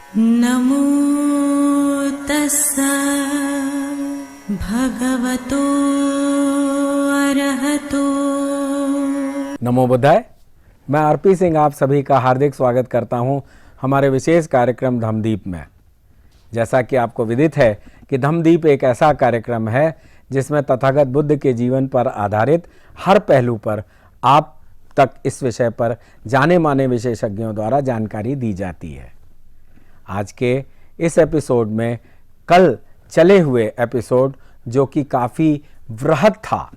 नमो तस्सा भगवतो अरहतो। नमो बुद्धाय। मैं आरपी सिंह आप सभी का हार्दिक स्वागत करता हूं हमारे विशेष कार्यक्रम धम्मदीप में। जैसा कि आपको विदित है कि धम्मदीप एक ऐसा कार्यक्रम है जिसमें तथागत बुद्ध के जीवन पर आधारित हर पहलू पर आप तक इस विषय पर जाने माने विशेषज्ञों द्वारा जानकारी दी जाती है। आज के इस एपिसोड में कल चले हुए एपिसोड जो कि काफ़ी वृहद था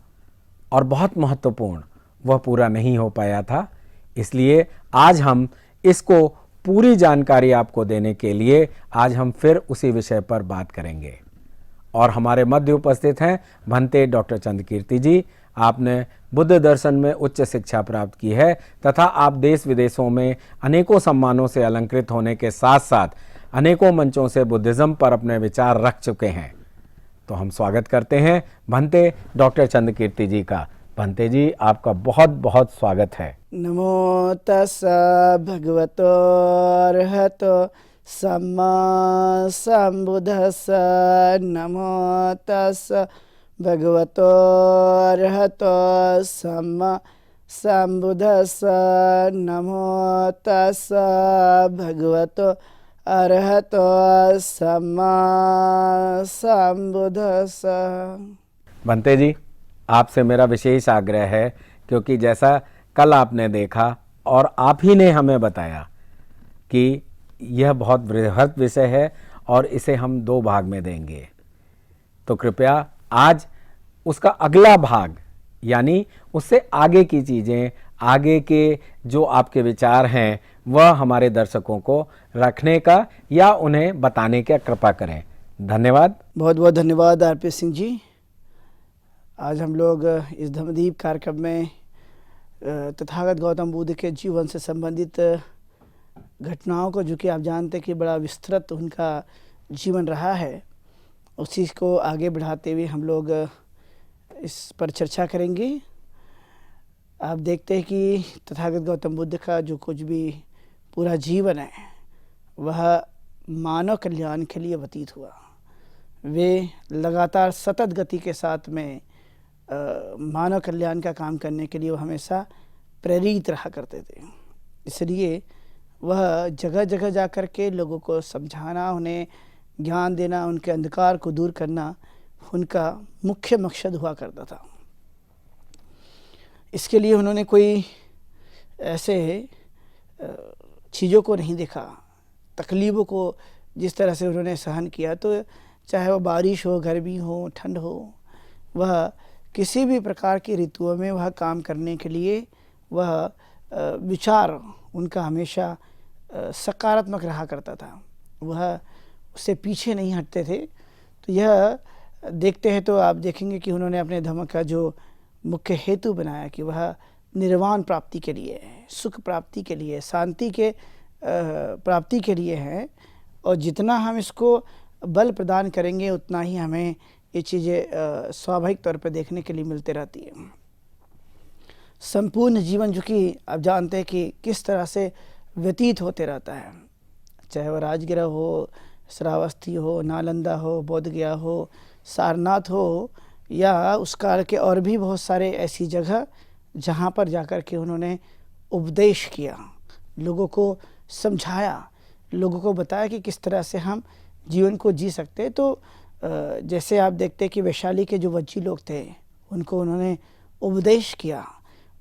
और बहुत महत्वपूर्ण, वह पूरा नहीं हो पाया था। इसलिए आज हम इसको पूरी जानकारी आपको देने के लिए आज हम फिर उसी विषय पर बात करेंगे। और हमारे मध्य उपस्थित हैं भंते डॉक्टर चंद्रकीर्ति जी। आपने बुद्ध दर्शन में उच्च शिक्षा प्राप्त की है तथा आप देश विदेशों में अनेकों सम्मानों से अलंकृत होने के साथ साथ अनेकों मंचों से बुद्धिज्म पर अपने विचार रख चुके हैं। तो हम स्वागत करते हैं भंते डॉक्टर चंद्रकीर्ति जी का। भंते जी, आपका बहुत बहुत स्वागत है। नमो तस्सा भगवतो अरहतो सम्मा सम्बुद्धस्सा। नमो तस्सा भगवतो अरहतो सम्मा सम्बुद्धस्सा। नमो तस्सा भगवतो अरहतो सम्मा सम्बुद्धस्सा। भंते जी, आपसे मेरा विशेष आग्रह है, क्योंकि जैसा कल आपने देखा और आप ही ने हमें बताया कि यह बहुत बृहद विषय है और इसे हम 2 भाग में देंगे, तो कृपया आज उसका अगला भाग यानी उससे आगे की चीज़ें, आगे के जो आपके विचार हैं वह हमारे दर्शकों को रखने का या उन्हें बताने का कृपा करें। धन्यवाद। बहुत बहुत धन्यवाद आरपी सिंह जी। आज हम लोग इस धम्मदीप कार्यक्रम में तथागत गौतम बुद्ध के जीवन से संबंधित घटनाओं को, जो कि आप जानते हैं कि बड़ा विस्तृत उनका जीवन रहा है, उसी को आगे बढ़ाते हुए हम लोग इस पर चर्चा करेंगे। आप देखते हैं कि तथागत गौतम बुद्ध का जो कुछ भी पूरा जीवन है वह मानव कल्याण के लिए व्यतीत हुआ। वे लगातार सतत गति के साथ में मानव कल्याण का काम करने के लिए वो हमेशा प्रेरित रहा करते थे। इसलिए वह जगह जगह जा कर के लोगों को समझाना, उन्हें ज्ञान देना, उनके अंधकार को दूर करना उनका मुख्य मकसद हुआ करता था। इसके लिए उन्होंने कोई ऐसे चीज़ों को नहीं देखा, तकलीफ़ों को जिस तरह से उन्होंने सहन किया, तो चाहे वो बारिश हो, गर्मी हो, ठंड हो, वह किसी भी प्रकार की ऋतुओं में वह काम करने के लिए वह विचार उनका हमेशा सकारात्मक रहा करता था। वह उससे पीछे नहीं हटते थे। तो यह देखते हैं तो आप देखेंगे कि उन्होंने अपने धर्म का जो मुख्य हेतु बनाया कि वह निर्वाण प्राप्ति के लिए, सुख प्राप्ति के लिए, शांति के प्राप्ति के लिए है। और जितना हम इसको बल प्रदान करेंगे उतना ही हमें ये चीज़ें स्वाभाविक तौर पर देखने के लिए मिलते रहती है। संपूर्ण जीवन जो कि आप जानते हैं कि किस तरह से व्यतीत होते रहता है, चाहे वह राजगिरा हो, श्रावस्ती हो, नालंदा हो, बोधगया हो, सारनाथ हो, या उस काल के और भी बहुत सारे ऐसी जगह जहाँ पर जाकर के उन्होंने उपदेश किया, लोगों को समझाया, लोगों को बताया कि किस तरह से हम जीवन को जी सकते हैं। तो जैसे आप देखते हैं कि वैशाली के जो वज्जी लोग थे उनको उन्होंने उपदेश किया।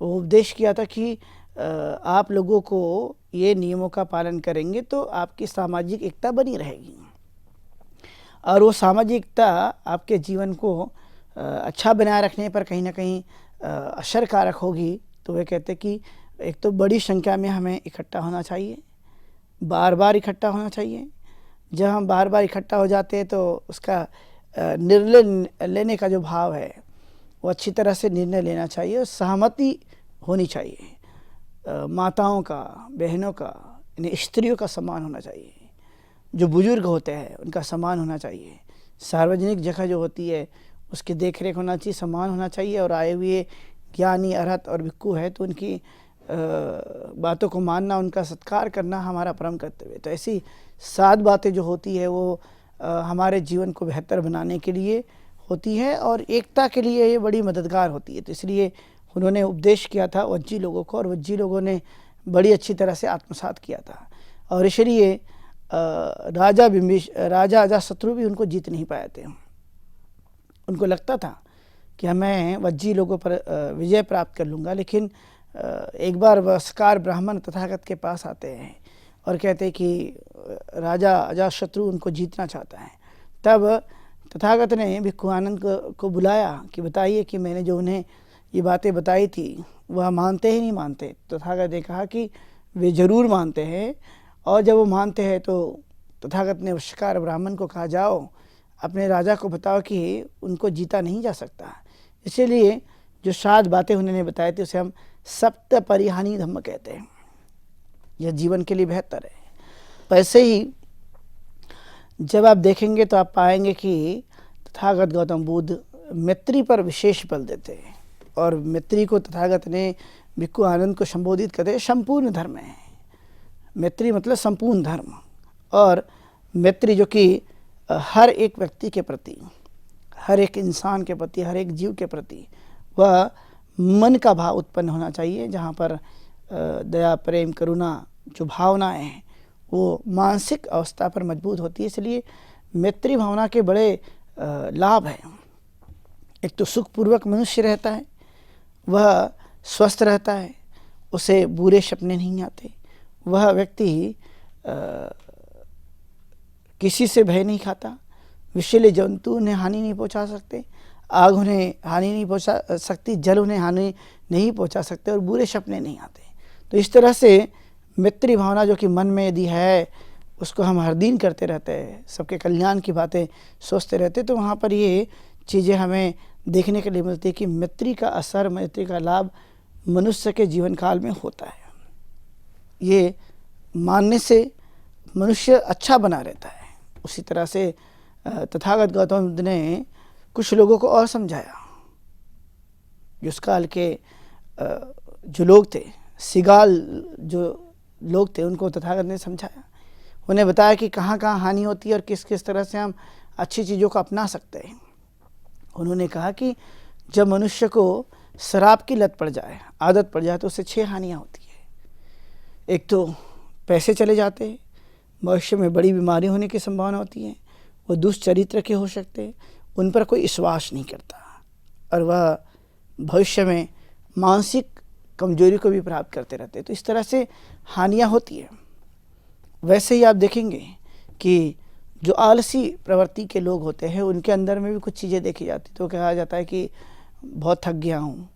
वो उपदेश किया था कि आप लोगों को ये नियमों का पालन करेंगे तो आपकी सामाजिक एकता बनी रहेगी, और वो सामाजिक एकता आपके जीवन को अच्छा बनाए रखने पर कहीं ना कहीं असरकारक होगी। तो वे कहते कि एक तो बड़ी संख्या में हमें इकट्ठा होना चाहिए, बार बार इकट्ठा होना चाहिए। जब हम बार बार इकट्ठा हो जाते हैं तो उसका निर्णय लेने का जो भाव है वो अच्छी तरह से निर्णय लेना चाहिए और सहमति होनी चाहिए। माताओं का, बहनों का, यानी स्त्रियों का सम्मान होना चाहिए। जो बुजुर्ग होते हैं उनका सम्मान होना चाहिए। सार्वजनिक जगह जो होती है उसकी देख रेख होना चाहिए, सम्मान होना चाहिए। और आए हुए ज्ञानी, अरहत और भिक्खु है तो उनकी बातों को मानना, उनका सत्कार करना हमारा परम कर्तव्य है। तो ऐसी 7 बातें जो होती है वो हमारे जीवन को बेहतर बनाने के लिए होती है और एकता के लिए ये बड़ी मददगार होती है। तो इसलिए उन्होंने उपदेश किया था वज्जी लोगों को और वज्जी लोगों ने बड़ी अच्छी तरह से आत्मसात किया था। और इसलिए राजा अजातशत्रु भी उनको जीत नहीं पाए थे। उनको लगता था कि मैं वज्जी लोगों पर विजय प्राप्त कर लूँगा, लेकिन एक बार वस्कार ब्राह्मण तथागत के पास आते हैं और कहते हैं कि राजा अजातशत्रु उनको जीतना चाहता है। तब तथागत ने भिक्खु आनंद को बुलाया कि बताइए कि मैंने जो उन्हें ये बातें बताई थी वह मानते ही नहीं मानते। तथागत ने कहा कि वे ज़रूर मानते हैं, और जब वो मानते हैं तो तथागत ने वस्कार ब्राह्मण को कहा, जाओ अपने राजा को बताओ कि उनको जीता नहीं जा सकता। इसीलिए जो 7 बातें उन्होंने बताई थी उसे हम सप्त परिहानी धम्म कहते हैं। यह जीवन के लिए बेहतर है। वैसे ही जब आप देखेंगे तो आप पाएंगे कि तथागत गौतम बुद्ध मैत्री पर विशेष बल देते हैं, और मैत्री को तथागत ने भिक्खु आनंद को संबोधित करते हैं संपूर्ण धर्म है। मैत्री मतलब संपूर्ण धर्म, और मैत्री जो कि हर एक व्यक्ति के प्रति, हर एक इंसान के प्रति, हर एक जीव के प्रति वह मन का भाव उत्पन्न होना चाहिए, जहाँ पर दया, प्रेम, करुणा जो भावनाएं हैं वो मानसिक अवस्था पर मजबूत होती है। इसलिए मैत्री भावना के बड़े लाभ हैं। एक तो सुखपूर्वक मनुष्य रहता है, वह स्वस्थ रहता है, उसे बुरे सपने नहीं आते, वह व्यक्ति किसी से भय नहीं खाता, विषैले जंतु उन्हें हानि नहीं पहुंचा सकते, आग उन्हें हानि नहीं पहुंचा सकती, जल उन्हें हानि नहीं पहुंचा सकते, और बुरे सपने नहीं आते। तो इस तरह से मैत्री भावना जो कि मन में यदि है उसको हम हर दिन करते रहते हैं, सबके कल्याण की बातें सोचते रहते, तो वहाँ पर ये चीज़ें हमें देखने के लिए मिलती है कि मैत्री का असर, मैत्री का लाभ मनुष्य के जीवन काल में होता है। ये मानने से मनुष्य अच्छा बना रहता है। उसी तरह से तथागत गौतम बुद्ध ने कुछ लोगों को और समझाया। जो उस काल के जो लोग थे, सिगाल जो लोग थे, उनको तथागत ने समझाया, उन्हें बताया कि कहाँ कहाँ हानि होती है और किस किस तरह से हम अच्छी चीज़ों को अपना सकते हैं। उन्होंने कहा कि जब मनुष्य को शराब की लत पड़ जाए, आदत पड़ जाए, तो उससे 6 हानियाँ होती है। एक तो पैसे चले जाते हैं, भविष्य में बड़ी बीमारी होने की संभावना होती है, वो दुष्चरित्र के हो सकते हैं, उन पर कोई विश्वास नहीं करता, और वह भविष्य में मानसिक कमजोरी को भी प्राप्त करते रहते हैं। तो इस तरह से हानियाँ होती है। वैसे ही आप देखेंगे कि जो आलसी प्रवृत्ति के लोग होते हैं उनके अंदर में भी कुछ चीज़ें देखी जाती। तो कहा जाता है कि बहुत थक गया हूँ,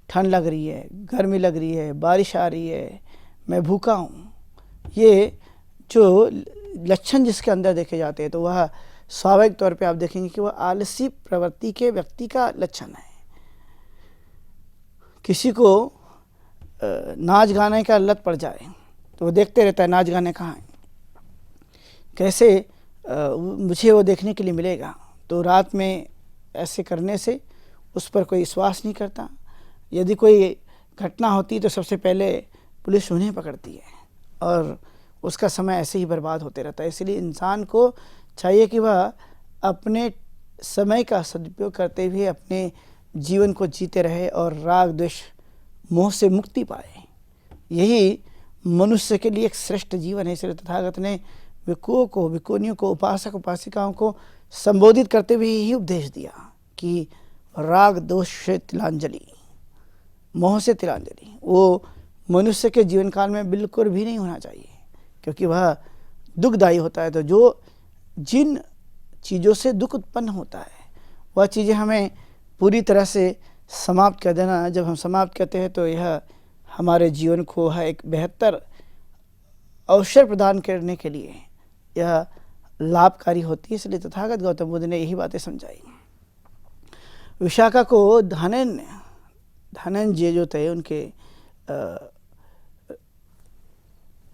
ठंड लग रही है, गर्मी लग रही है, बारिश आ रही है, मैं भूखा हूँ। ये जो लक्षण जिसके अंदर देखे जाते हैं तो वह स्वाभाविक तौर पे आप देखेंगे कि वह आलसी प्रवृत्ति के व्यक्ति का लक्षण है। किसी को नाच गाने का लत पड़ जाए तो वो देखते रहता है नाच गाने कहाँ हैं, कैसे मुझे वो देखने के लिए मिलेगा। तो रात में ऐसे करने से उस पर कोई विश्वास नहीं करता। यदि कोई घटना होती तो सबसे पहले पुलिस उन्हें पकड़ती है और उसका समय ऐसे ही बर्बाद होते रहता है। इसलिए इंसान को चाहिए कि वह अपने समय का सदुपयोग करते हुए अपने जीवन को जीते रहे और राग, द्वेष, मोह से मुक्ति पाए। यही मनुष्य के लिए एक श्रेष्ठ जीवन है। इसलिए तथागत ने भिक्षुओं को, भिक्षुणियों को, उपासक उपासिकाओं को संबोधित करते हुए यही उपदेश दिया कि राग, दोष से तिलांजलि, मोह से तिलांजलि वो मनुष्य के जीवन काल में बिल्कुल भी नहीं होना चाहिए, क्योंकि वह दुखदायी होता है। तो जो जिन चीज़ों से दुख उत्पन्न होता है वह चीज़ें हमें पूरी तरह से समाप्त कर देना। जब हम समाप्त करते हैं तो यह हमारे जीवन को एक बेहतर अवसर प्रदान करने के लिए यह लाभकारी होती है। इसलिए तथागत गौतम बुद्ध ने यही बातें समझाई। विशाखा को धनंजय जो थे उनके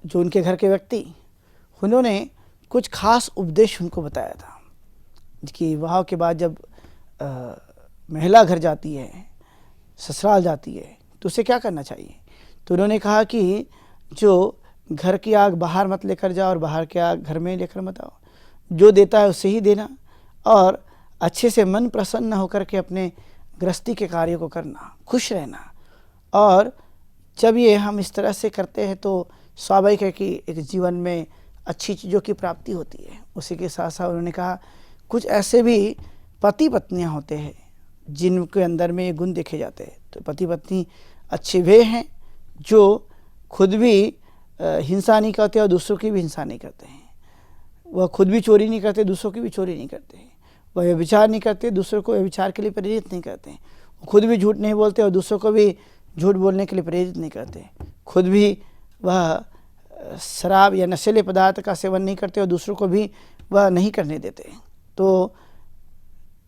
जो उनके घर के व्यक्ति, उन्होंने कुछ खास उपदेश उनको बताया था कि विवाह के बाद जब महिला घर जाती है, ससुराल जाती है, तो उसे क्या करना चाहिए। तो उन्होंने कहा कि जो घर की आग बाहर मत लेकर जाओ और बाहर की आग घर में लेकर मत आओ, जो देता है उसे ही देना और अच्छे से मन प्रसन्न होकर के अपने गृहस्थी के कार्य को करना, खुश रहना। और जब ये हम इस तरह से करते हैं तो स्वाभाविक है कि एक जीवन में अच्छी चीज़ों की प्राप्ति होती है। उसी के साथ साथ उन्होंने कहा कुछ ऐसे भी पति पत्नियां होते हैं जिनके अंदर में ये गुण देखे जाते हैं। तो पति पत्नी अच्छे वे हैं जो खुद भी हिंसा नहीं करते और दूसरों की भी हिंसा नहीं करते हैं। वह खुद भी चोरी नहीं करते, दूसरों की भी चोरी नहीं करते हैं। वह व्यभिचार नहीं करते, दूसरों को व्यभिचार के लिए प्रेरित नहीं करते। खुद भी झूठ नहीं बोलते और दूसरों को भी झूठ बोलने के लिए प्रेरित नहीं करते। खुद भी वह शराब या नशीले पदार्थ का सेवन नहीं करते और दूसरों को भी वह नहीं करने देते। तो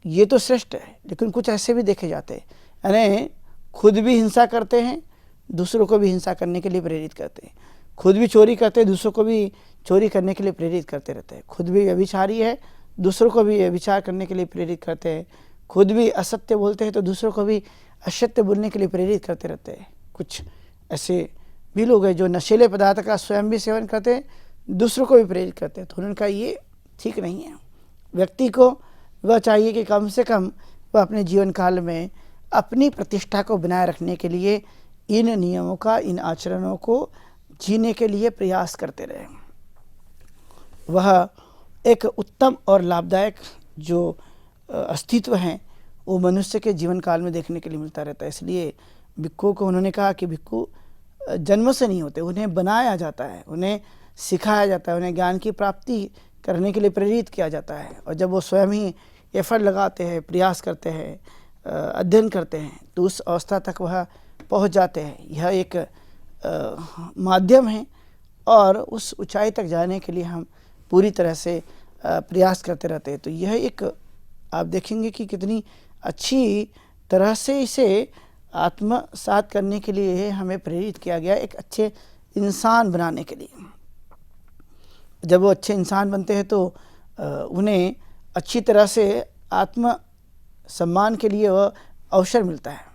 ये तो श्रेष्ठ है। लेकिन कुछ ऐसे भी देखे जाते हैं, यानी खुद भी हिंसा करते हैं, दूसरों को भी हिंसा करने के लिए प्रेरित करते हैं। खुद भी चोरी करते हैं, दूसरों को भी चोरी करने के लिए प्रेरित करते रहते हैं। खुद भी व्यभिचारी है, दूसरों को भी व्यभिचार करने के लिए प्रेरित करते हैं। खुद भी असत्य बोलते हैं तो दूसरों को भी असत्य बोलने के लिए प्रेरित करते रहते हैं। कुछ ऐसे भी लोग हैं जो नशीले पदार्थ का स्वयं भी सेवन करते हैं, दूसरों को भी प्रेरित करते हैं। तो उन्होंने कहा ये ठीक नहीं है। व्यक्ति को वह चाहिए कि कम से कम वह अपने जीवन काल में अपनी प्रतिष्ठा को बनाए रखने के लिए इन नियमों का, इन आचरणों को जीने के लिए प्रयास करते रहे। वह एक उत्तम और लाभदायक जो अस्तित्व है वो मनुष्य के जीवन काल में देखने के लिए मिलता रहता है। इसलिए भिक्खु को उन्होंने कहा कि भिक्खु जन्म से नहीं होते, उन्हें बनाया जाता है, उन्हें सिखाया जाता है, उन्हें ज्ञान की प्राप्ति करने के लिए प्रेरित किया जाता है। और जब वो स्वयं ही एफर्ट लगाते हैं, प्रयास करते हैं, अध्ययन करते हैं, तो उस अवस्था तक वह पहुंच जाते हैं। यह एक माध्यम है और उस ऊंचाई तक जाने के लिए हम पूरी तरह से प्रयास करते रहते हैं। तो यह एक आप देखेंगे कि कितनी अच्छी तरह से इसे आत्मसात करने के लिए हमें प्रेरित किया गया, एक अच्छे इंसान बनाने के लिए। जब वो अच्छे इंसान बनते हैं तो उन्हें अच्छी तरह से आत्म सम्मान के लिए वह अवसर मिलता है।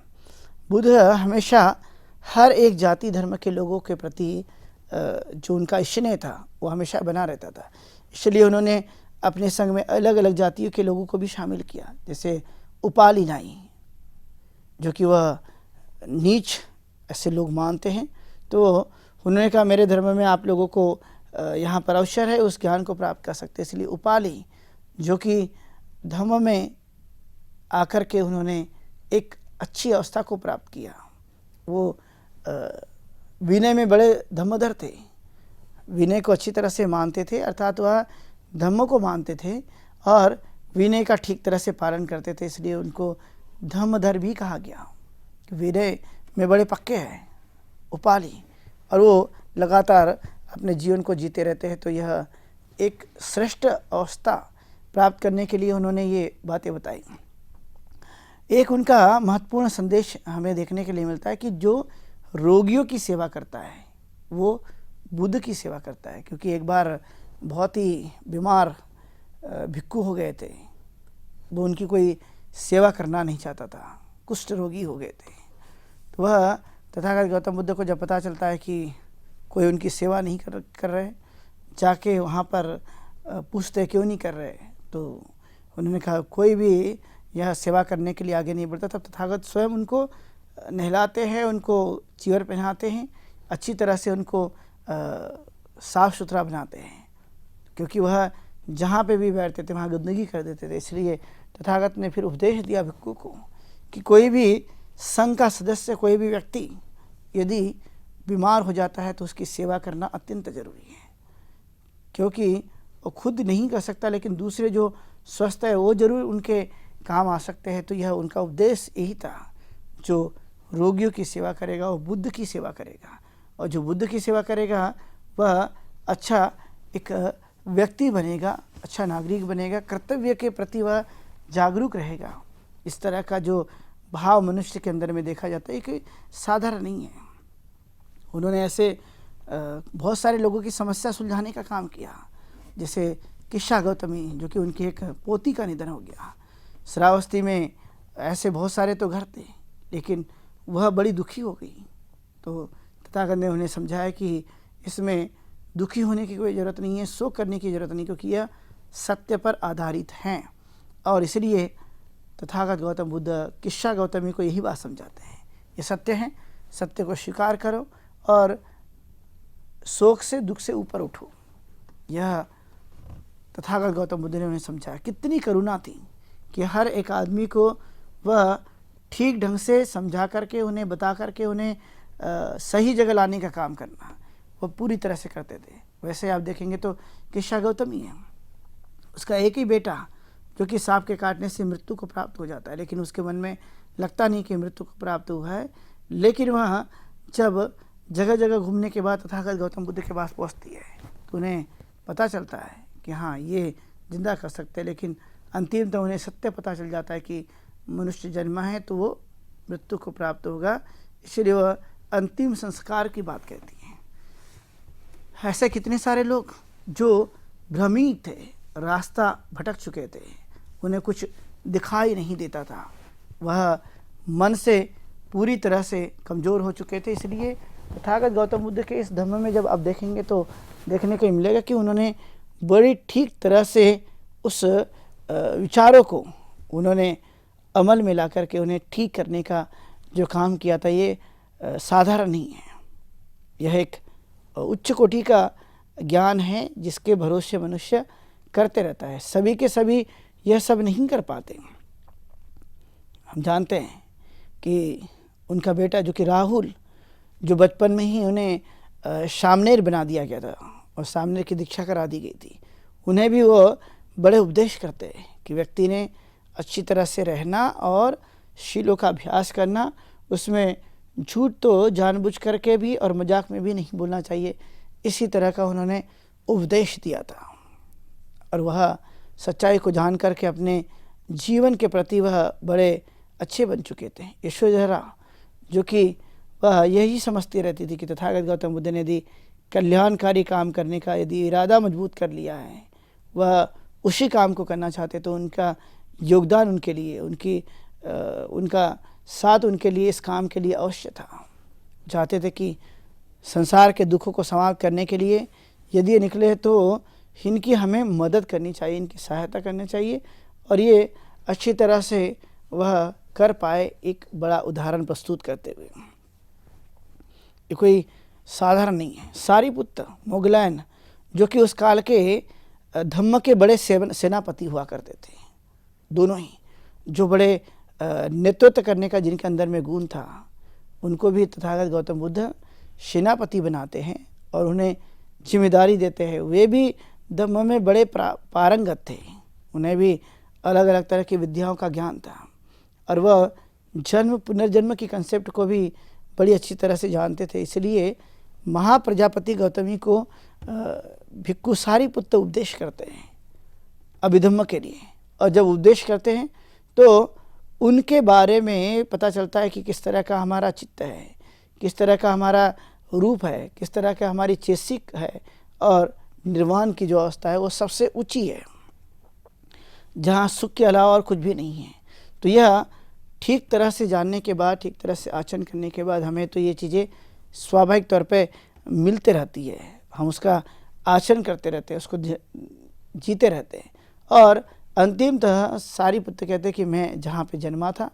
बुद्ध हमेशा हर एक जाति धर्म के लोगों के प्रति जो उनका स्नेह था वो हमेशा बना रहता था। इसलिए उन्होंने अपने संग में अलग अलग जातियों के लोगों को भी शामिल किया, जैसे उपाली नाई, जो कि वह नीच ऐसे लोग मानते हैं। तो उन्होंने कहा मेरे धर्म में आप लोगों को यहाँ पर अवसर है, उस ज्ञान को प्राप्त कर सकते हैं। इसलिए उपाली जो कि धर्म में आकर के उन्होंने एक अच्छी अवस्था को प्राप्त किया, वो विनय में बड़े धर्मधर थे, विनय को अच्छी तरह से मानते थे, अर्थात वह धर्म को मानते थे और विनय का ठीक तरह से पालन करते थे। इसलिए उनको धर्मधर भी कहा गया। विनय में बड़े पक्के हैं उपाली, और वो लगातार अपने जीवन को जीते रहते हैं। तो यह एक श्रेष्ठ अवस्था प्राप्त करने के लिए उन्होंने ये बातें बताई। एक उनका महत्वपूर्ण संदेश हमें देखने के लिए मिलता है कि जो रोगियों की सेवा करता है वो बुद्ध की सेवा करता है। क्योंकि एक बार बहुत ही बीमार भिक्खु हो गए थे, वो उनकी कोई सेवा करना नहीं चाहता था, कुष्ठ रोगी हो गए थे। तो वह तथागत गौतम बुद्ध को जब पता चलता है कि कोई उनकी सेवा नहीं कर रहे, जाके वहाँ पर पूछते क्यों नहीं कर रहे। तो उन्होंने कहा कोई भी यह सेवा करने के लिए आगे नहीं बढ़ता। तब तथागत स्वयं उनको नहलाते हैं, उनको चीवर पहनाते हैं, अच्छी तरह से उनको साफ़ सुथरा बनाते हैं, क्योंकि वह जहाँ पे भी बैठते थे वहाँ गंदगी कर देते थे। इसलिए तथागत ने फिर उपदेश दिया भिक्खु को कि कोई भी संघ का सदस्य, कोई भी व्यक्ति यदि बीमार हो जाता है तो उसकी सेवा करना अत्यंत जरूरी है, क्योंकि वो खुद नहीं कर सकता लेकिन दूसरे जो स्वस्थ है वो जरूर उनके काम आ सकते हैं। तो यह उनका उपदेश यही था, जो रोगियों की सेवा करेगा वो बुद्ध की सेवा करेगा, और जो बुद्ध की सेवा करेगा वह अच्छा एक व्यक्ति बनेगा, अच्छा नागरिक बनेगा, कर्तव्य के प्रति वह जागरूक रहेगा। इस तरह का जो भाव मनुष्य के अंदर में देखा जाता है कि साधारण नहीं है। उन्होंने ऐसे बहुत सारे लोगों की समस्या सुलझाने का काम किया, जैसे किस्सा गौतमी, जो कि उनकी एक पोती का निधन हो गया। श्रावस्ती में ऐसे बहुत सारे तो घर थे, लेकिन वह बड़ी दुखी हो गई। तो तथागत ने उन्हें समझाया कि इसमें दुखी होने की कोई ज़रूरत नहीं है, शोक करने की ज़रूरत नहीं, क्योंकि यह सत्य पर आधारित हैं। और इसलिए तथागत गौतम बुद्ध किस्सा गौतमी को यही बात समझाते हैं, ये सत्य है, सत्य को स्वीकार करो और शोक से, दुख से ऊपर उठो। यह तथागत गौतम बुद्ध ने उन्हें समझाया। कितनी करुणा थी कि हर एक आदमी को वह ठीक ढंग से समझा करके, उन्हें बता करके, उन्हें सही जगह लाने का काम करना, वो पूरी तरह से करते थे। वैसे आप देखेंगे तो किस्सा गौतमी है, उसका एक ही बेटा जो कि सांप के काटने से मृत्यु को प्राप्त हो जाता है, लेकिन उसके मन में लगता नहीं कि मृत्यु को प्राप्त हुआ है। लेकिन वह जब जगह जगह घूमने के बाद तथागत गौतम बुद्ध के पास पहुँचती है तो उन्हें पता चलता है कि हाँ, ये जिंदा कर सकते हैं, लेकिन अंतिम तो उन्हें सत्य पता चल जाता है कि मनुष्य जन्मा है तो वो मृत्यु को प्राप्त होगा। इसलिए वह अंतिम संस्कार की बात कहती हैं। ऐसे कितने सारे लोग जो भ्रमित थे, रास्ता भटक चुके थे, उन्हें कुछ दिखाई नहीं देता था, वह मन से पूरी तरह से कमज़ोर हो चुके थे। इसलिए तथागत गौतम बुद्ध के इस धम्म में जब आप देखेंगे तो देखने को मिलेगा कि उन्होंने बड़ी ठीक तरह से उस विचारों को उन्होंने अमल में ला करके उन्हें ठीक करने का जो काम किया था, ये साधारण नहीं है। यह एक उच्च कोटि का ज्ञान है जिसके भरोसे मनुष्य करते रहता है। सभी के सभी यह सब नहीं कर पाते। हम जानते हैं कि उनका बेटा जो कि राहुल, जो बचपन में ही उन्हें सामनेर बना दिया गया था और सामनेर की दीक्षा करा दी गई थी, उन्हें भी वो बड़े उपदेश करते हैं कि व्यक्ति ने अच्छी तरह से रहना और शीलों का अभ्यास करना, उसमें झूठ तो जानबूझ करके भी और मजाक में भी नहीं बोलना चाहिए। इसी तरह का उन्होंने उपदेश दिया था और वह सच्चाई को जान करके अपने जीवन के प्रति वह बड़े अच्छे बन चुके थे। यशोधरा जो कि वह यही समझती रहती थी कि तथागत गौतम बुद्ध ने यदि कल्याणकारी काम करने का यदि इरादा मजबूत कर लिया है, वह उसी काम को करना चाहते, तो उनका योगदान उनके लिए, उनका साथ उनके लिए इस काम के लिए अवश्य था। चाहते थे कि संसार के दुखों को समाप्त करने के लिए यदि ये निकले तो इनकी हमें मदद करनी चाहिए, इनकी सहायता करनी चाहिए, और ये अच्छी तरह से वह कर पाए। एक बड़ा उदाहरण प्रस्तुत करते हुए, ये कोई साधारण नहीं है। सारिपुत्र मोगलायन जो कि उस काल के धम्म के बड़े सेनापति हुआ करते थे, दोनों ही जो बड़े नेतृत्व करने का जिनके अंदर में गुण था, उनको भी तथागत गौतम बुद्ध सेनापति बनाते हैं और उन्हें जिम्मेदारी देते हैं। वे भी धम्म में बड़े पारंगत थे, उन्हें भी अलग अलग तरह की विद्याओं का ज्ञान था और वह जन्म पुनर्जन्म की कंसेप्ट को भी बड़ी अच्छी तरह से जानते थे। इसलिए महाप्रजापति गौतमी को भिक्खु सारिपुत्र उपदेश करते हैं अभिधम्म के लिए, और जब उपदेश करते हैं तो उनके बारे में पता चलता है कि किस तरह का हमारा चित्त है, किस तरह का हमारा रूप है, किस तरह का हमारी चेसिक है, और निर्वाण की जो अवस्था है वो सबसे ऊंची है, जहाँ सुख के अलावा और कुछ भी नहीं है। तो यह ठीक तरह से जानने के बाद, ठीक तरह से आचरण करने के बाद हमें तो ये चीज़ें स्वाभाविक तौर पे मिलते रहती है, हम उसका आचरण करते रहते हैं, उसको जीते रहते हैं। और अंतिमतः सारिपुत्र कहते कि मैं जहाँ पे जन्मा था,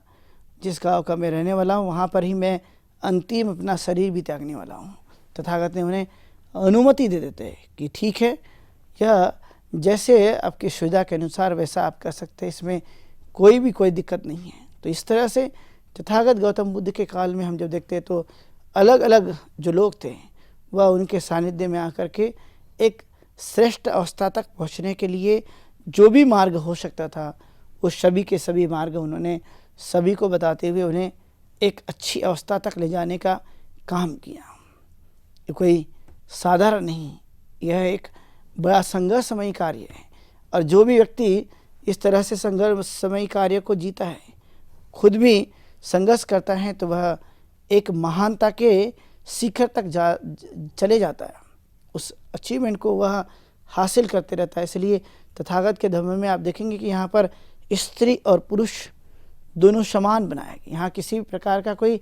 जिस गांव का मैं रहने वाला हूँ, वहाँ पर ही मैं अंतिम अपना शरीर भी त्यागने वाला हूँ। तथागत ने उन्हें अनुमति दे देते हैं कि ठीक है, यह जैसे आपकी सुविधा के अनुसार वैसा आप कर सकते हैं, इसमें कोई दिक्कत नहीं है। तो इस तरह से तथागत गौतम बुद्ध के काल में हम जब देखते हैं तो अलग अलग जो लोग थे वह उनके सानिध्य में आकर के एक श्रेष्ठ अवस्था तक पहुंचने के लिए जो भी मार्ग हो सकता था, वो सभी के सभी मार्ग उन्होंने सभी को बताते हुए उन्हें एक अच्छी अवस्था तक ले जाने का काम किया। ये कोई साधारण नहीं, यह एक बड़ा संघर्षमयी कार्य है। और जो भी व्यक्ति इस तरह से संघर्षमयी कार्य को जीता है, खुद भी संघर्ष करता है, तो वह एक महानता के शिखर तक चले जाता है, उस अचीवमेंट को वह हासिल करते रहता है। इसलिए तथागत के धर्म में आप देखेंगे कि यहाँ पर स्त्री और पुरुष दोनों समान बनाए गए, यहाँ किसी भी प्रकार का कोई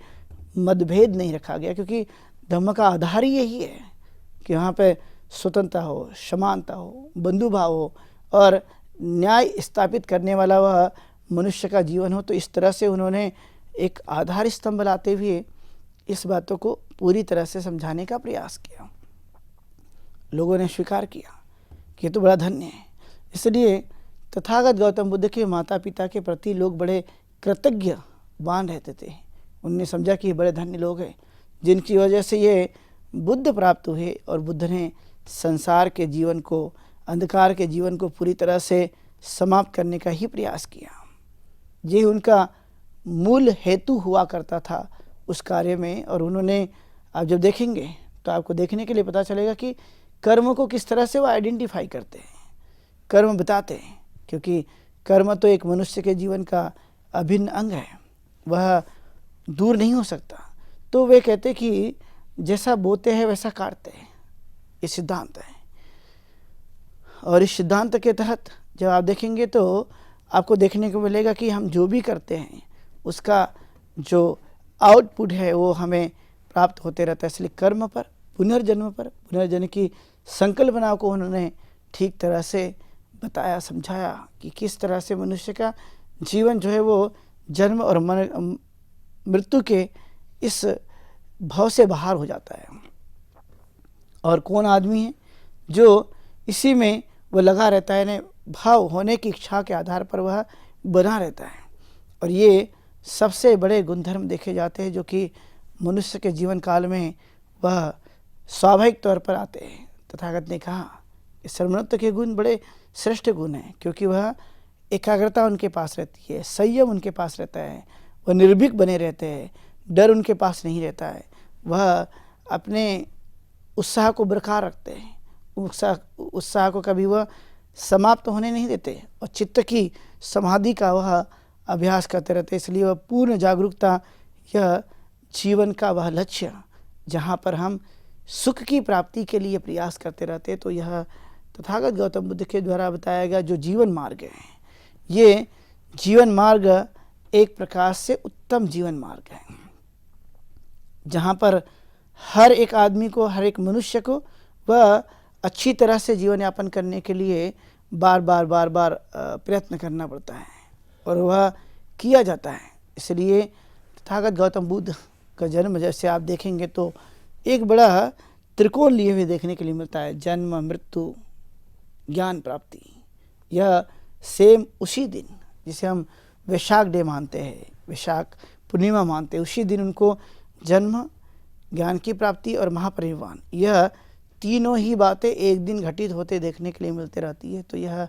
मतभेद नहीं रखा गया, क्योंकि धम्म का आधार ही यही है कि वहाँ पे स्वतंत्रता हो, समानता हो, बंधुभाव हो और न्याय स्थापित करने वाला वह मनुष्य का जीवन हो। तो इस तरह से उन्होंने एक आधार स्तंभ लाते हुए इस बातों को पूरी तरह से समझाने का प्रयास किया। लोगों ने स्वीकार किया कि ये तो बड़ा धन्य है। इसलिए तथागत गौतम बुद्ध के माता पिता के प्रति लोग बड़े कृतज्ञवान रहते थे। उनने समझा कि ये बड़े धन्य लोग हैं जिनकी वजह से ये बुद्ध प्राप्त हुए और बुद्ध ने संसार के जीवन को, अंधकार के जीवन को पूरी तरह से समाप्त करने का ही प्रयास किया। ये उनका मूल हेतु हुआ करता था उस कार्य में। और उन्होंने, आप जब देखेंगे तो आपको देखने के लिए पता चलेगा कि कर्म को किस तरह से वो आइडेंटिफाई करते हैं, कर्म बताते हैं, क्योंकि कर्म तो एक मनुष्य के जीवन का अभिन्न अंग है, वह दूर नहीं हो सकता। तो वे कहते कि जैसा बोते हैं वैसा काटते हैं, ये सिद्धांत है। और इस सिद्धांत के तहत जब आप देखेंगे तो आपको देखने को मिलेगा कि हम जो भी करते हैं उसका जो आउटपुट है वो हमें प्राप्त होते रहता है। इसलिए कर्म पर, पुनर्जन्म की संकल्पना को उन्होंने ठीक तरह से बताया, समझाया कि किस तरह से मनुष्य का जीवन जो है वो जन्म और मृत्यु के इस भाव से बाहर हो जाता है। और कौन आदमी है जो इसी में वो लगा रहता है, भाव होने की इच्छा के आधार पर वह बना रहता है। और ये सबसे बड़े गुणधर्म देखे जाते हैं जो कि मनुष्य के जीवन काल में वह स्वाभाविक तौर पर आते हैं। तथागत ने कहा इस सर्वोन्नत के गुण बड़े श्रेष्ठ गुण हैं, क्योंकि वह एकाग्रता उनके पास रहती है, संयम उनके पास रहता है, वह निर्भीक बने रहते हैं, डर उनके पास नहीं रहता है, वह अपने उत्साह को बरकरार रखते हैं, उत्साह को कभी वह समाप्त होने नहीं देते और चित्त की समाधि का वह अभ्यास करते रहते। इसलिए वह पूर्ण जागरूकता, यह जीवन का वह लक्ष्य जहाँ पर हम सुख की प्राप्ति के लिए प्रयास करते रहते, तो यह तथागत गौतम बुद्ध के द्वारा बताया गया जो जीवन मार्ग है, ये जीवन मार्ग एक प्रकार से उत्तम जीवन मार्ग है, जहाँ पर हर एक आदमी को, हर एक मनुष्य को वह अच्छी तरह से जीवन यापन करने के लिए बार बार प्रयत्न करना पड़ता है और वह किया जाता है। इसलिए तथागत गौतम बुद्ध का जन्म जैसे आप देखेंगे तो एक बड़ा त्रिकोण लिए हुए देखने के लिए मिलता है, जन्म, मृत्यु, ज्ञान प्राप्ति। यह सेम उसी दिन जिसे हम वैशाख डे मानते हैं, वैशाख पूर्णिमा मानते हैं, उसी दिन उनको जन्म, ज्ञान की प्राप्ति और महापरिनिर्वाण, यह तीनों ही बातें एक दिन घटित होते देखने के लिए मिलते रहती है। तो यह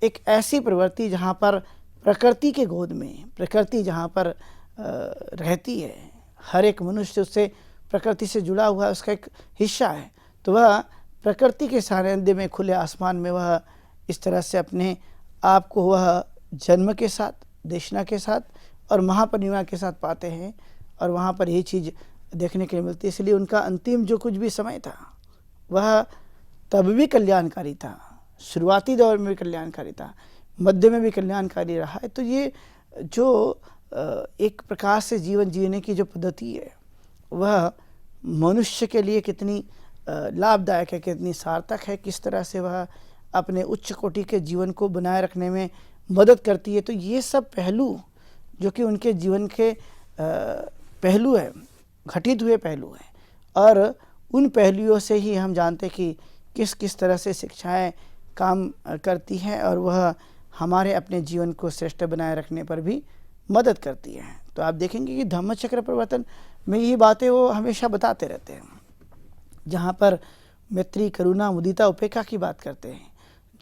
एक ऐसी प्रवृत्ति जहाँ पर प्रकृति के गोद में, प्रकृति जहाँ पर रहती है, हर एक मनुष्य उससे प्रकृति से जुड़ा हुआ है, उसका एक हिस्सा है। तो वह प्रकृति के सानिध्य में, खुले आसमान में वह इस तरह से अपने आप को वह जन्म के साथ, देशना के साथ और महापरिनिर्वाण के साथ पाते हैं और वहाँ पर यही चीज़ देखने के लिए मिलती है। इसलिए उनका अंतिम जो कुछ भी समय था वह तब भी कल्याणकारी था, शुरुआती दौर में भी कल्याणकारी था, मध्य में भी कल्याणकारी रहा है। तो ये जो एक प्रकार से जीवन जीने की जो पद्धति है वह मनुष्य के लिए कितनी लाभदायक है, कितनी सार्थक है, किस तरह से वह अपने उच्च कोटि के जीवन को बनाए रखने में मदद करती है। तो ये सब पहलू जो कि उनके जीवन के पहलू है, घटित हुए पहलू हैं, और उन पहलुओं से ही हम जानते कि किस किस तरह से शिक्षाएं काम करती हैं और वह हमारे अपने जीवन को श्रेष्ठ बनाए रखने पर भी मदद करती हैं। तो आप देखेंगे कि धम्मचक्र प्रवर्तन में यही बातें वो हमेशा बताते रहते हैं, जहाँ पर मैत्री, करुणा, मुदिता, उपेक्षा की बात करते हैं,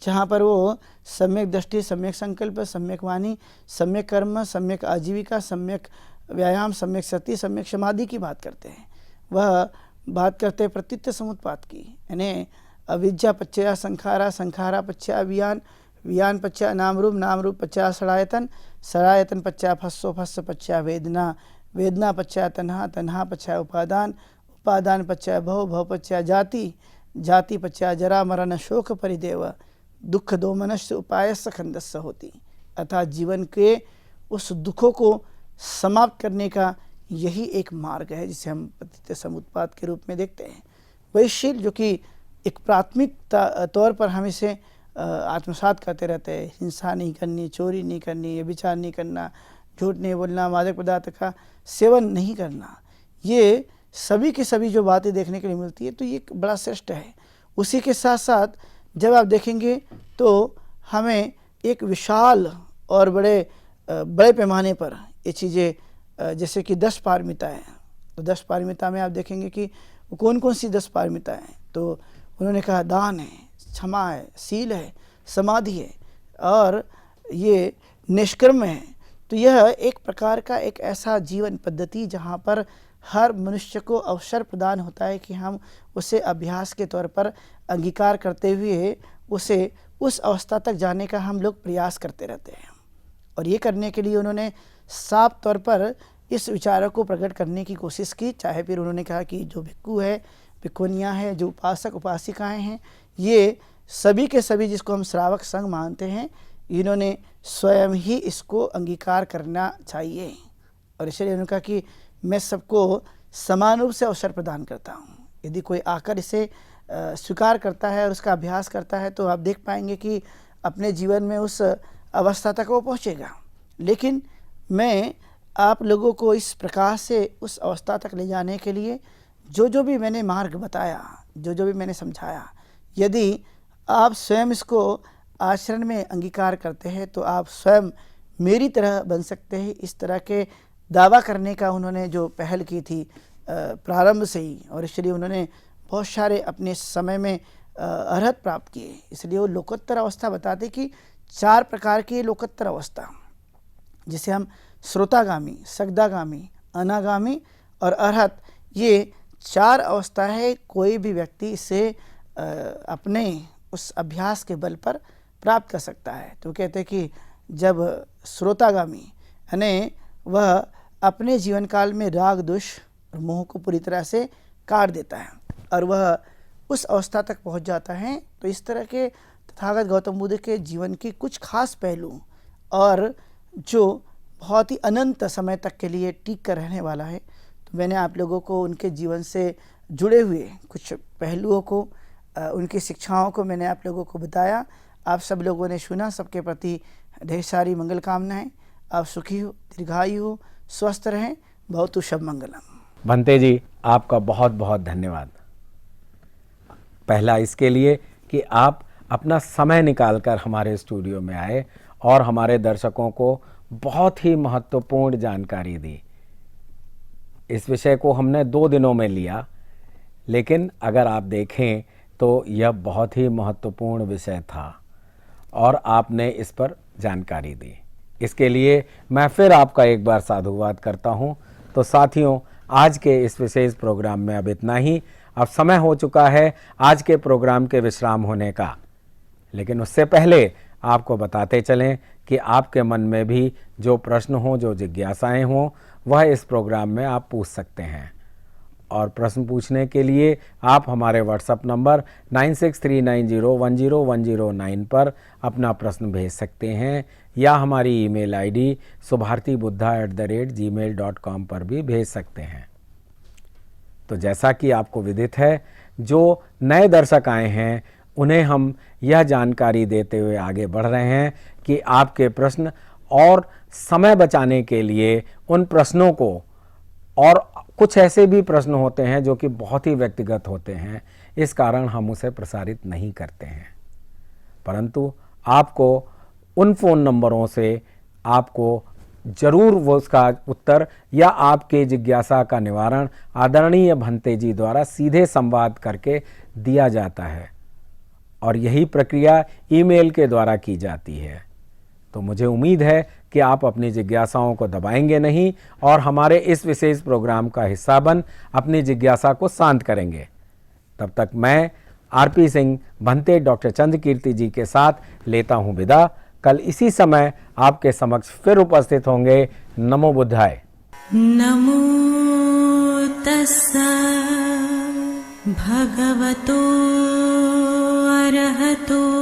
जहाँ पर वो सम्यक दृष्टि, सम्यक संकल्प, सम्यक वाणी, सम्यक कर्म, सम्यक आजीविका, सम्यक व्यायाम, सम्यक सती, सम्यक समाधि की बात करते हैं। वह बात करते हैं प्रत्युत्तर समुत्पाद की, यानी अविद्या पच्चया संखारा, संखारा पच्चया वियान, वियान पच्चया नाम रूप पच्चया सड़ायतन, सड़ायतन पच्चया फस्सो, फस्स पच्चया वेदना, वेदना पच्चया तन्हा, तन्हा पच्चया उपादान, उपादान पच्चया भव, भव पच्चया जाति, जाति पच्चया जरा मरण शोक परिदेव, दुख दोमनस्य उपायस्य खंडस्य होती। अर्थात जीवन के उस दुखों को समाप्त करने का यही एक मार्ग है जिसे हम पतित समुत्पाद के रूप में देखते हैं। वैश्यशील जो कि एक प्राथमिक तौर पर हम इसे आत्मसात करते रहते हैं, हिंसा नहीं करनी, चोरी नहीं करनी, व्यभिचार नहीं करना, झूठ नहीं बोलना, मादक पदार्थ का सेवन नहीं करना, ये सभी की सभी जो बातें देखने के लिए मिलती है, तो ये एक बड़ा श्रेष्ठ है। उसी के साथ साथ जब आप देखेंगे तो हमें एक विशाल और बड़े पैमाने पर ये चीज़ें, जैसे कि 10 पारमिताएँ, तो 10 पारमिता में आप देखेंगे कि कौन कौन सी 10 पारमिताएँ, तो उन्होंने कहा दान है, क्षमा है, सील है, समाधि है और ये निष्कर्म है। तो यह एक प्रकार का एक ऐसा जीवन पद्धति जहाँ पर हर मनुष्य को अवसर प्रदान होता है कि हम उसे अभ्यास के तौर पर अंगीकार करते हुए उसे उस अवस्था तक जाने का हम लोग प्रयास करते रहते हैं। और ये करने के लिए उन्होंने साफ तौर पर इस विचारों को प्रकट करने की कोशिश की। चाहे फिर उन्होंने कहा कि जो भिक्खु है, भिक्खुनियाँ हैं, जो उपासक उपासिकाएँ हैं, ये सभी के सभी जिसको हम श्रावक संघ मानते हैं, इन्होंने स्वयं ही इसको अंगीकार करना चाहिए। और इसलिए उन्होंने कहा कि मैं सबको समान रूप से अवसर प्रदान करता हूँ। यदि कोई आकर इसे स्वीकार करता है और उसका अभ्यास करता है तो आप देख पाएंगे कि अपने जीवन में उस अवस्था तक वो पहुँचेगा। लेकिन मैं आप लोगों को इस प्रकार से उस अवस्था तक ले जाने के लिए जो भी मैंने मार्ग बताया, जो भी मैंने समझाया, यदि आप स्वयं इसको आचरण में अंगीकार करते हैं तो आप स्वयं मेरी तरह बन सकते हैं। इस तरह के दावा करने का उन्होंने जो पहल की थी प्रारंभ से ही, और इसलिए उन्होंने बहुत सारे अपने समय में अर्हत प्राप्त किए। इसलिए वो लोकोत्तर अवस्था बताते कि 4 प्रकार की लोकोत्तर अवस्था, जिसे हम श्रोतागामी, सगदागामी, अनागामी और अर्हत, ये 4 अवस्था है। कोई भी व्यक्ति इसे अपने उस अभ्यास के बल पर प्राप्त कर सकता है। तो कहते हैं कि जब श्रोतागामी यानी वह अपने जीवन काल में राग, द्वेष और मोह को पूरी तरह से काट देता है और वह उस अवस्था तक पहुंच जाता है, तो इस तरह के तथागत गौतम बुद्ध के जीवन के कुछ खास पहलू और जो बहुत ही अनंत समय तक के लिए टिक कर रहने वाला है, तो मैंने आप लोगों को उनके जीवन से जुड़े हुए कुछ पहलुओं को, उनकी शिक्षाओं को मैंने आप लोगों को बताया। आप सब लोगों ने सुना। सबके प्रति ढेर सारी मंगल कामनाएं। आप सुखी हो, दीर्घायु हो, स्वस्थ रहें। बहुत शुभ मंगलम। भंते जी, आपका बहुत बहुत धन्यवाद। पहला इसके लिए कि आप अपना समय निकालकर हमारे स्टूडियो में आए और हमारे दर्शकों को बहुत ही महत्वपूर्ण जानकारी दी। इस विषय को हमने 2 दिनों में लिया, लेकिन अगर आप देखें तो यह बहुत ही महत्वपूर्ण विषय था और आपने इस पर जानकारी दी। इसके लिए मैं फिर आपका एक बार साधुवाद करता हूं। तो साथियों, आज के इस विशेष प्रोग्राम में अब इतना ही। अब समय हो चुका है आज के प्रोग्राम के विश्राम होने का, लेकिन उससे पहले आपको बताते चलें कि आपके मन में भी जो प्रश्न हो, जो जिज्ञासाएं हों, वह इस प्रोग्राम में आप पूछ सकते हैं। और प्रश्न पूछने के लिए आप हमारे व्हाट्सएप नंबर 9639010109 पर अपना प्रश्न भेज सकते हैं या हमारी ईमेल आईडी subhartibuddha@gmail.com पर भी भेज सकते हैं। तो जैसा कि आपको विदित है, जो नए दर्शक आए हैं उन्हें हम यह जानकारी देते हुए आगे बढ़ रहे हैं कि आपके प्रश्न और समय बचाने के लिए उन प्रश्नों को, और कुछ ऐसे भी प्रश्न होते हैं जो कि बहुत ही व्यक्तिगत होते हैं, इस कारण हम उसे प्रसारित नहीं करते हैं, परंतु आपको उन फ़ोन नंबरों से आपको जरूर वो उसका उत्तर या आपके जिज्ञासा का निवारण आदरणीय भंते जी द्वारा सीधे संवाद करके दिया जाता है, और यही प्रक्रिया ईमेल के द्वारा की जाती है। तो मुझे उम्मीद है कि आप अपनी जिज्ञासाओं को दबाएंगे नहीं और हमारे इस विशेष प्रोग्राम का हिस्सा बन अपनी जिज्ञासा को शांत करेंगे। तब तक मैं आरपी सिंह भंते डॉक्टर चंद्रकीर्ति जी के साथ लेता हूं विदा। कल इसी समय आपके समक्ष फिर उपस्थित होंगे। नमो बुद्धाय। नमो तस्सा भगवतो अरहतो